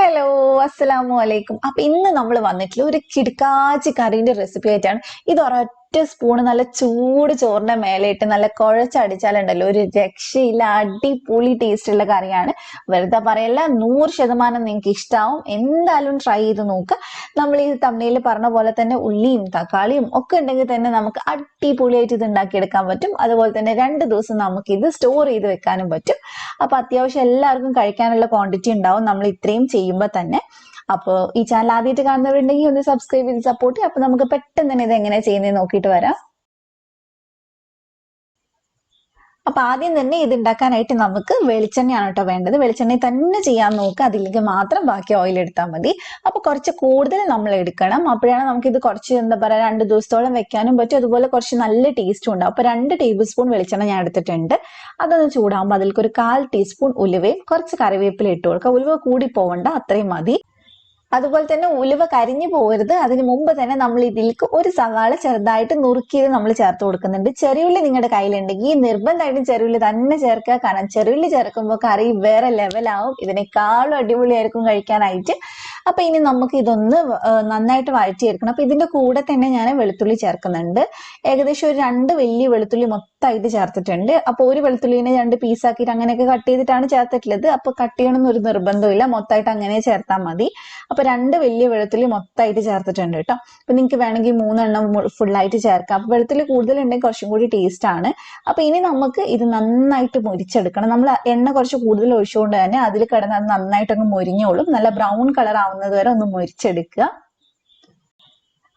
Hello, അസ്സലാമു അലൈക്കും. അപ്പൊ ഇന്ന് നമ്മൾ വന്നിട്ടുള്ള ഒരു കിടക്കാച്ചി കറീന്റെ റെസിപ്പി ആയിട്ടാണ്. ഇത് ഒരൊറ്റ സ്പൂണ് നല്ല ചൂട് ചോറിന്റെ മേലെ ഇട്ട് നല്ല കുഴച്ചടിച്ചാലുണ്ടല്ലോ ഒരു രക്ഷയില്ല, അടിപൊളി ടേസ്റ്റ് ഉള്ള കറിയാണ്. വെറുതെ പറയല്ല, 100% നിങ്ങൾക്ക് ഇഷ്ടാവും. എന്തായാലും ട്രൈ ചെയ്ത് നോക്കുക. നമ്മൾ ഈ തമിഴിൽ പറഞ്ഞ പോലെ തന്നെ ഉള്ളിയും തക്കാളിയും ഒക്കെ ഉണ്ടെങ്കിൽ തന്നെ നമുക്ക് അടിപൊളിയായിട്ട് ഇത് ഉണ്ടാക്കിയെടുക്കാൻ പറ്റും. അതുപോലെ തന്നെ 2 ദിവസം നമുക്ക് ഇത് സ്റ്റോർ ചെയ്ത് വെക്കാനും പറ്റും. അപ്പൊ അത്യാവശ്യം എല്ലാവർക്കും കഴിക്കാനുള്ള ക്വാണ്ടിറ്റി ഉണ്ടാവും നമ്മൾ ഇത്രയും ചെയ്യുമ്പോൾ തന്നെ. അപ്പോൾ ഈ ചാനൽ ആദ്യമായിട്ട് കാണുന്നവരുണ്ടെങ്കിൽ ഒന്ന് സബ്സ്ക്രൈബ് ചെയ്ത് സപ്പോർട്ട് ചെയ്യാം. അപ്പൊ നമുക്ക് പെട്ടെന്ന് തന്നെ ഇത് എങ്ങനെ ചെയ്യുന്നത് നോക്കിയിട്ട് വരാം. അപ്പൊ ആദ്യം തന്നെ ഇത് ഉണ്ടാക്കാനായിട്ട് നമുക്ക് വെളിച്ചെണ്ണയാണ് കേട്ടോ വേണ്ടത്. വെളിച്ചെണ്ണ തന്നെ ചെയ്യാൻ നോക്കുക, അതിലേക്ക് മാത്രം ബാക്കി ഓയിൽ എടുത്താൽ മതി. അപ്പൊ കുറച്ച് കൂടുതൽ നമ്മൾ എടുക്കണം, അപ്പോഴാണ് നമുക്ക് ഇത് കുറച്ച് എന്താ പറയുക 2 ദിവസത്തോളം വെക്കാനും പറ്റും. അതുപോലെ കുറച്ച് നല്ല ടേസ്റ്റും ഉണ്ടാവും. അപ്പൊ 2 ടേബിൾ സ്പൂൺ വെളിച്ചെണ്ണ ഞാൻ എടുത്തിട്ടുണ്ട്. അതൊന്ന് ചൂടാകുമ്പോൾ അതിലേക്ക് ഒരു 1/4 ടീസ്പൂൺ ഉലുവയും കുറച്ച് കറിവേപ്പില ഇട്ട് കൊടുക്കുക. ഉലുവ കൂടി പോവണ്ട, അത്രയും മതി. അതുപോലെ തന്നെ ഉലുവ കരിഞ്ഞു പോകരുത്. അതിന് മുമ്പ് തന്നെ നമ്മൾ ഇതിലേക്ക് ഒരു സവാള ചെറുതായിട്ട് നുറുക്കിയത് നമ്മൾ ചേർത്ത് കൊടുക്കുന്നുണ്ട്. ചെറിയുള്ളി നിങ്ങളുടെ കയ്യിലുണ്ടെങ്കിൽ നിർബന്ധമായിട്ടും ചെറിയുള്ളി തന്നെ ചേർക്കുക. കാരണം ചെറിയുള്ളി ചേർക്കുമ്പോൾ കറി വേറെ ലെവലാവും, ഇതിനേക്കാളും അടിപൊളിയായിരിക്കും കഴിക്കാനായിട്ട്. അപ്പൊ ഇനി നമുക്ക് ഇതൊന്ന് നന്നായിട്ട് വഴറ്റിയെടുക്കണം. അപ്പൊ ഇതിന്റെ കൂടെ തന്നെ ഞാൻ വെളുത്തുള്ളി ചേർക്കുന്നുണ്ട്. ഏകദേശം ഒരു 2 വലിയ വെളുത്തുള്ളി മൊത്തമായിട്ട് ചേർത്തിട്ടുണ്ട്. അപ്പൊ ഒരു വെളുത്തുള്ളിനെ 2 പീസാക്കിയിട്ട് അങ്ങനെയൊക്കെ കട്ട് ചെയ്തിട്ടാണ് ചേർത്തിട്ടുള്ളത്. അപ്പൊ കട്ട് ചെയ്യണമെന്ന് ഒരു നിർബന്ധമില്ല, മൊത്തമായിട്ട് അങ്ങനെ ചേർത്താൽ മതി. അപ്പൊ 2 വലിയ വെളുത്തുള്ളി മൊത്തമായിട്ട് ചേർത്തിട്ടുണ്ട് കേട്ടോ. അപ്പൊ നിങ്ങൾക്ക് വേണമെങ്കിൽ 3 എണ്ണം ഫുള്ളായിട്ട് ചേർക്കാം. അപ്പൊ വെളുത്തുള്ളി കൂടുതൽ ഉണ്ടെങ്കിൽ കുറച്ചും കൂടി ടേസ്റ്റ് ആണ്. അപ്പൊ ഇനി നമുക്ക് ഇത് നന്നായിട്ട് മൊരിച്ചെടുക്കണം. നമ്മൾ എണ്ണ കുറച്ച് കൂടുതൽ ഒഴിച്ചുകൊണ്ട് തന്നെ അതിൽ കിടന്ന് അത് നന്നായിട്ടൊന്ന് മൊരിഞ്ഞോളും. നല്ല ബ്രൗൺ കളർ ആവുന്നത് വരെ ഒന്ന് മൊരിച്ചെടുക്കുക.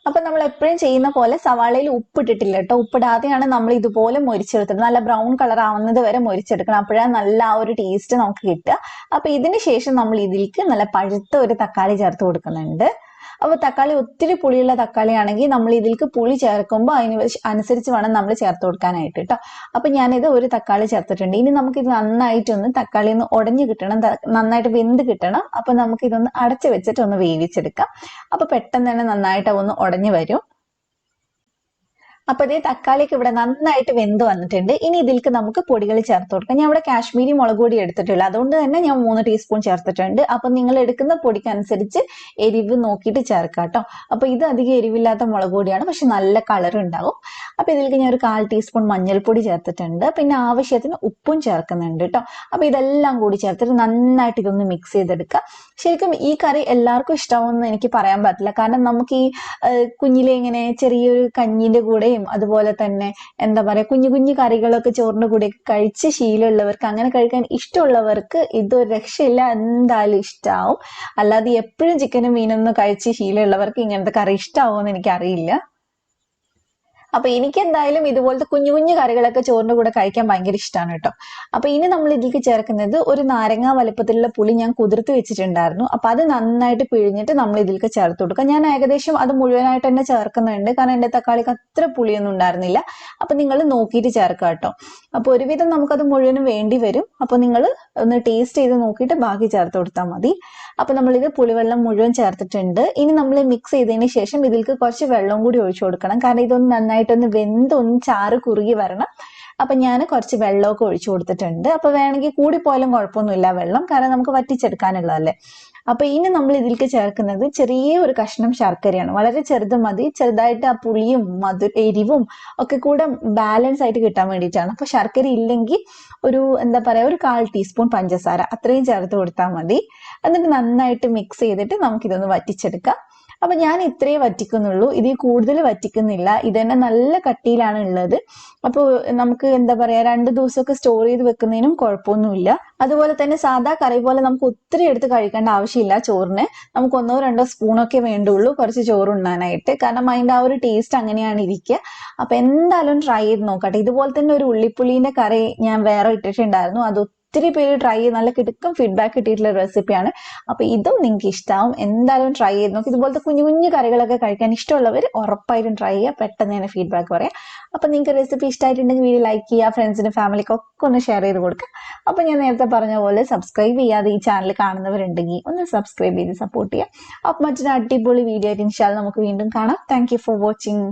അപ്പൊ നമ്മൾ എപ്പോഴും ചെയ്യുന്ന പോലെ സവാളയിൽ ഉപ്പിട്ടിട്ടില്ല കേട്ടോ. ഉപ്പിടാതെയാണ് നമ്മൾ ഇതുപോലെ മൊരിച്ചെടുത്തത്. നല്ല ബ്രൗൺ കളർ ആവുന്നത് വരെ മൊരിച്ചെടുക്കണം, അപ്പോഴാണ് നല്ല ആ ഒരു ടേസ്റ്റ് നമുക്ക് കിട്ടുക. അപ്പൊ ഇതിന് ശേഷം നമ്മൾ ഇതിലേക്ക് നല്ല പഴുത്ത ഒരു തക്കാളി ചേർത്ത് കൊടുക്കുന്നുണ്ട്. അപ്പൊ തക്കാളി ഒത്തിരി പുളിയുള്ള തക്കാളി ആണെങ്കിൽ നമ്മൾ ഇതിലേക്ക് പുളി ചേർക്കുമ്പോൾ അതിന് അനുസരിച്ച് വേണം നമ്മൾ ചേർത്ത് കൊടുക്കാനായിട്ട് കേട്ടോ. അപ്പൊ ഞാനിത് ഒരു തക്കാളി ചേർത്തിട്ടുണ്ട്. ഇനി നമുക്കിത് നന്നായിട്ടൊന്ന് തക്കാളി ഒന്ന് ഉടഞ്ഞു കിട്ടണം, നന്നായിട്ട് വെന്ത് കിട്ടണം. അപ്പൊ നമുക്ക് ഇതൊന്ന് അടച്ചു വെച്ചിട്ട് ഒന്ന് വേവിച്ചെടുക്കാം. അപ്പൊ പെട്ടെന്ന് തന്നെ നന്നായിട്ട് ഒന്ന് ഉടഞ്ഞു വരും. അപ്പൊ ഇതേ തക്കാളിക്ക് ഇവിടെ നന്നായിട്ട് വെന്ത് വന്നിട്ടുണ്ട്. ഇനി ഇതിലേക്ക് നമുക്ക് പൊടികൾ ചേർത്ത് കൊടുക്കാം. ഞാൻ ഇവിടെ കാശ്മീരി മുളക് പൊടി എടുത്തിട്ടുള്ളൂ, അതുകൊണ്ട് തന്നെ ഞാൻ 3 ടീസ്പൂൺ ചേർത്തിട്ടുണ്ട്. അപ്പൊ നിങ്ങൾ എടുക്കുന്ന പൊടിക്കനുസരിച്ച് എരിവ് നോക്കിയിട്ട് ചേർക്കാം കേട്ടോ. അപ്പൊ ഇത് അധികം എരിവില്ലാത്ത മുളക് പൊടിയാണ്, പക്ഷെ നല്ല കളർ ഉണ്ടാവും. അപ്പൊ ഇതിലേക്ക് ഞാൻ ഒരു 1/4 ടീസ്പൂൺ മഞ്ഞൾപ്പൊടി ചേർത്തിട്ടുണ്ട്. പിന്നെ ആവശ്യത്തിന് ഉപ്പും ചേർക്കുന്നുണ്ട് കേട്ടോ. അപ്പൊ ഇതെല്ലാം കൂടി ചേർത്തിട്ട് നന്നായിട്ട് ഇതൊന്ന് മിക്സ് ചെയ്തെടുക്കുക. ശരിക്കും ഈ കറി എല്ലാവർക്കും ഇഷ്ടമാവുമെന്ന് എനിക്ക് പറയാൻ പറ്റില്ല. കാരണം നമുക്ക് ഈ കുഞ്ഞിലെ ഇങ്ങനെ ചെറിയൊരു കഞ്ഞിന്റെ കൂടെയും അതുപോലെ തന്നെ എന്താ പറയാ കുഞ്ഞു കുഞ്ഞു കറികളൊക്കെ ചോറിന്റെ കൂടെ കഴിച്ച് ശീലമുള്ളവർക്ക്, അങ്ങനെ കഴിക്കാൻ ഇഷ്ടമുള്ളവർക്ക് ഇതൊരു രക്ഷയില്ല, എന്തായാലും ഇഷ്ടാവും. അല്ലാതെ എപ്പോഴും ചിക്കനും മീനൊന്നും കഴിച്ച് ശീലമുള്ളവർക്ക് ഇങ്ങനത്തെ കറി ഇഷ്ടാവുമെന്ന് എനിക്കറിയില്ല. അപ്പൊ എനിക്ക് എന്തായാലും ഇതുപോലത്തെ കുഞ്ഞു കുഞ്ഞു കറികളൊക്കെ ചോറിന്റെ കൂടെ കഴിക്കാൻ ഭയങ്കര ഇഷ്ടമാണ് കേട്ടോ. അപ്പൊ ഇനി നമ്മൾ ഇതിലേക്ക് ചേർക്കുന്നത് ഒരു നാരങ്ങ വലുപ്പത്തിലുള്ള പുളി ഞാൻ കുതിർത്ത് വെച്ചിട്ടുണ്ടായിരുന്നു. അപ്പൊ അത് നന്നായിട്ട് പിഴിഞ്ഞിട്ട് നമ്മൾ ഇതിലേക്ക് ചേർത്ത് കൊടുക്കുക. ഞാൻ ഏകദേശം അത് മുഴുവനായിട്ട് തന്നെ ചേർക്കുന്നുണ്ട്, കാരണം എന്റെ തക്കാളിക്ക് അത്ര പുളിയൊന്നും ഉണ്ടായിരുന്നില്ല. അപ്പൊ നിങ്ങൾ നോക്കിയിട്ട് ചേർക്കുക കേട്ടോ. അപ്പൊ ഒരുവിധം നമുക്കത് മുഴുവനും വേണ്ടി വരും. അപ്പൊ നിങ്ങൾ ഒന്ന് ടേസ്റ്റ് ചെയ്ത് നോക്കിയിട്ട് ബാക്കി ചേർത്ത് കൊടുത്താൽ മതി. അപ്പൊ നമ്മളിത് പുളിവെള്ളം മുഴുവൻ ചേർത്തിട്ടുണ്ട്. ഇനി നമ്മൾ മിക്സ് ചെയ്തതിന് ശേഷം ഇതിലേക്ക് കുറച്ച് വെള്ളം കൂടി ഒഴിച്ചു കൊടുക്കണം, കാരണം ഇതൊന്ന് നന്നായിട്ടൊന്ന് വെന്തൊന്ന് ചാറ് കുറുകി വരണം. അപ്പൊ ഞാൻ കുറച്ച് വെള്ളമൊക്കെ ഒഴിച്ചു കൊടുത്തിട്ടുണ്ട്. അപ്പൊ വേണമെങ്കിൽ കൂടി പോയാലും കുഴപ്പമൊന്നുമില്ല വെള്ളം, കാരണം നമുക്ക് വറ്റിച്ചെടുക്കാനുള്ളതല്ലേ. അപ്പൊ ഇനി നമ്മൾ ഇതിലേക്ക് ചേർക്കുന്നത് ചെറിയ ഒരു കഷ്ണം ശർക്കരയാണ്, വളരെ ചെറുത് മതി. ചെറുതായിട്ട് ആ പുളിയും എരിവും ഒക്കെ കൂടെ ബാലൻസ് ആയിട്ട് കിട്ടാൻ വേണ്ടിയിട്ടാണ്. അപ്പൊ ശർക്കര ഇല്ലെങ്കിൽ ഒരു എന്താ പറയാ ഒരു 1/4 ടീസ്പൂൺ പഞ്ചസാര അത്രയും ചേർത്ത് കൊടുത്താൽ മതി. എന്നിട്ട് നന്നായിട്ട് മിക്സ് ചെയ്തിട്ട് നമുക്കിതൊന്ന് വറ്റിച്ചെടുക്കാം. അപ്പൊ ഞാൻ ഇത്രയേ വറ്റിക്കുന്നുള്ളൂ, ഇതിൽ കൂടുതൽ വറ്റിക്കുന്നില്ല. ഇത് തന്നെ നല്ല കട്ടിയിലാണ് ഉള്ളത്. അപ്പോൾ നമുക്ക് എന്താ പറയാ 2 ദിവസമൊക്കെ സ്റ്റോർ ചെയ്ത് വെക്കുന്നതിനും കുഴപ്പമൊന്നുമില്ല. അതുപോലെ തന്നെ സാധാ കറി പോലെ നമുക്ക് ഒത്തിരി എടുത്ത് കഴിക്കേണ്ട ആവശ്യമില്ല. ചോറിന് നമുക്ക് 1-2 സ്പൂണൊക്കെ വേണ്ടുള്ളൂ കുറച്ച് ചോറ് ഉണ്ണാനായിട്ട്, കാരണം അതിന്റെ ആ ഒരു ടേസ്റ്റ് അങ്ങനെയാണ് ഇരിക്കുക. അപ്പൊ എന്തായാലും ട്രൈ ചെയ്ത് നോക്കട്ടെ. ഇതുപോലെ തന്നെ ഒരു ഉള്ളിപ്പുളീന്റെ കറി ഞാൻ വേറെ ഇട്ടിട്ടുണ്ടായിരുന്നു, അത് ഒത്തിരി പേര് ട്രൈ ചെയ്ത് നല്ല കിടക്കും ഫീഡ്ബാക്ക് കിട്ടിയിട്ടുള്ള റെസിപ്പിയാണ്. അപ്പൊ ഇതും നിങ്ങൾക്ക് ഇഷ്ടമാവും, എന്തായാലും ട്രൈ ചെയ്ത് നോക്കി. ഇതുപോലത്തെ കുഞ്ഞു കുഞ്ഞു കറികളൊക്കെ കഴിക്കാൻ ഇഷ്ടമുള്ളവർ ഉറപ്പായിട്ടും ട്രൈ ചെയ്യുക, പെട്ടെന്ന് തന്നെ ഫീഡ്ബാക്ക് പറയാം. അപ്പൊ നിങ്ങൾക്ക് റെസിപ്പി ഇഷ്ടമായിട്ടുണ്ടെങ്കിൽ വീഡിയോ ലൈക്ക് ചെയ്യുക, ഫ്രണ്ട്സിനും ഫാമിലിക്കൊക്കെ ഒന്ന് ഷെയർ ചെയ്ത് കൊടുക്കുക. അപ്പൊ ഞാൻ നേരത്തെ പറഞ്ഞ പോലെ സബ്സ്ക്രൈബ് ചെയ്യാതെ ഈ ചാനൽ കാണുന്നവരുണ്ടെങ്കിൽ ഒന്ന് സബ്സ്ക്രൈബ് ചെയ്ത് സപ്പോർട്ട് ചെയ്യുക. അപ്പൊ മറ്റൊരു അടിപൊളി വീഡിയോ ആയിട്ട് ഇൻഷാ അല്ലാഹ് നമുക്ക് വീണ്ടും കാണാം. Thank you for watching.